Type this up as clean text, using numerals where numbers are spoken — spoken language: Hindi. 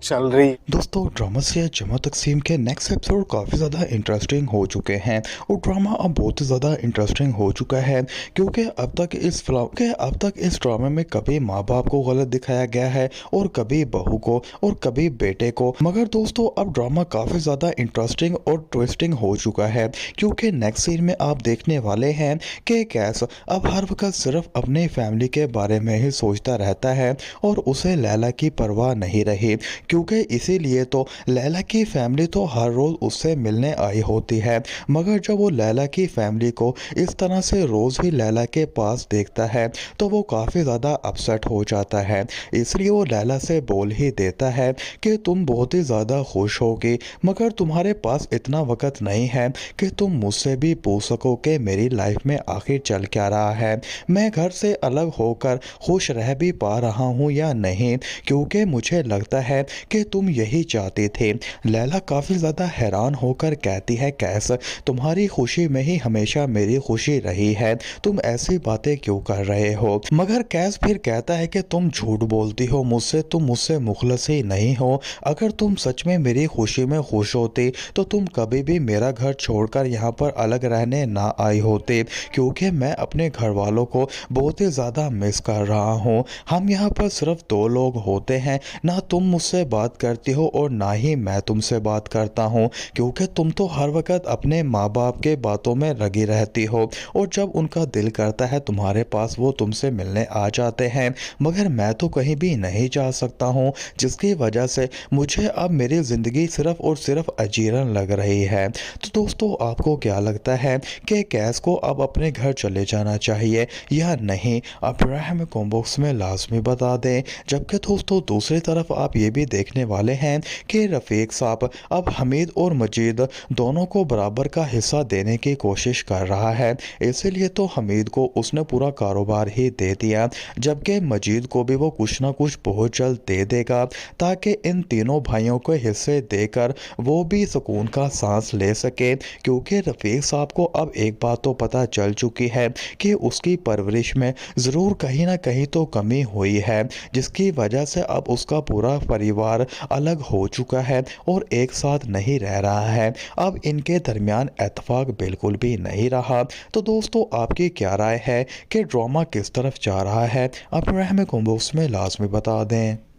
चल रही। दोस्तों ड्रामा से जमा तकसीम के नेक्स्ट एपिसोड काफ़ी ज़्यादा इंटरेस्टिंग हो चुके हैं और ड्रामा अब बहुत ही ज़्यादा इंटरेस्टिंग हो चुका है क्योंकि अब तक इस ड्रामे में कभी माँ बाप को गलत दिखाया गया है और कभी बहू को और कभी बेटे को। मगर दोस्तों अब ड्रामा काफ़ी ज़्यादा इंटरेस्टिंग और ट्विस्टिंग हो चुका है क्योंकि नेक्स्ट सीन में आप देखने वाले हैं कि कैस अब हर वक्त सिर्फ अपने फैमिली के बारे में ही सोचता रहता है और उसे लैला की परवाह नहीं रही, क्योंकि इसीलिए तो लैला की फैमिली तो हर रोज़ उससे मिलने आई होती है। मगर जब वो लैला की फैमिली को इस तरह से रोज़ ही लैला के पास देखता है तो वो काफ़ी ज़्यादा अपसेट हो जाता है। इसलिए वो लैला से बोल ही देता है कि तुम बहुत ही ज़्यादा खुश होगी, मगर तुम्हारे पास इतना वक्त नहीं है कि तुम मुझसे भी पूछ सको कि मेरी लाइफ में आखिर चल क्या रहा है, मैं घर से अलग होकर खुश रह भी पा रहा हूँ या नहीं, क्योंकि मुझे लगता है कि तुम यही चाहते थे। लैला काफ़ी ज़्यादा हैरान होकर कहती है कैस तुम्हारी खुशी में ही हमेशा मेरी खुशी रही है, तुम ऐसी बातें क्यों कर रहे हो। मगर कैस फिर कहता है कि तुम झूठ बोलती हो मुझसे, तुम मुझसे मुखलस ही नहीं हो। अगर तुम सच में मेरी खुशी में खुश होते तो तुम कभी भी मेरा घर छोड़कर यहाँ पर अलग रहने ना आई होते, क्योंकि मैं अपने घर वालों को बहुत ही ज़्यादा मिस कर रहा हूँ। हम यहाँ पर सिर्फ दो लोग होते हैं, ना तुम मुझसे बात करती हो और ना ही मैं तुमसे बात करता हूँ, क्योंकि तुम तो हर वक्त अपने माँ बाप के बातों में लगी रहती हो और जब उनका दिल करता है तुम्हारे पास वो तुमसे मिलने आ जाते हैं। मगर मैं तो कहीं भी नहीं जा सकता हूँ, जिसकी वजह से मुझे अब मेरी ज़िंदगी सिर्फ और सिर्फ अजीरन लग रही है। तो दोस्तों आपको क्या लगता है कि कैस को अब अपने घर चले जाना चाहिए या नहीं, आप हमें कॉमेंट बॉक्स में लाजमी बता दें। जबकि दोस्तों दूसरी तरफ आप ये भी देखने वाले हैं कि रफ़ीक साहब अब हमीद और मजीद दोनों को बराबर का हिस्सा देने की कोशिश कर रहा है, इसीलिए तो हमीद को उसने पूरा कारोबार ही दे दिया, जबकि मजीद को भी वो कुछ ना कुछ बहुत जल्द दे देगा, ताकि इन तीनों भाइयों को हिस्से देकर वो भी सुकून का सांस ले सके। क्योंकि रफ़ीक साहब को अब एक बात तो पता चल चुकी है कि उसकी परवरिश में ज़रूर कहीं ना कहीं तो कमी हुई है, जिसकी वजह से अब उसका पूरा परिवार अलग हो चुका है और एक साथ नहीं रह रहा है। अब इनके दरमियान इत्तेफाक बिल्कुल भी नहीं रहा। तो दोस्तों आपकी क्या राय है कि ड्रामा किस तरफ जा रहा है, आप हमें कमेंट बॉक्स में लाजमी बता दें।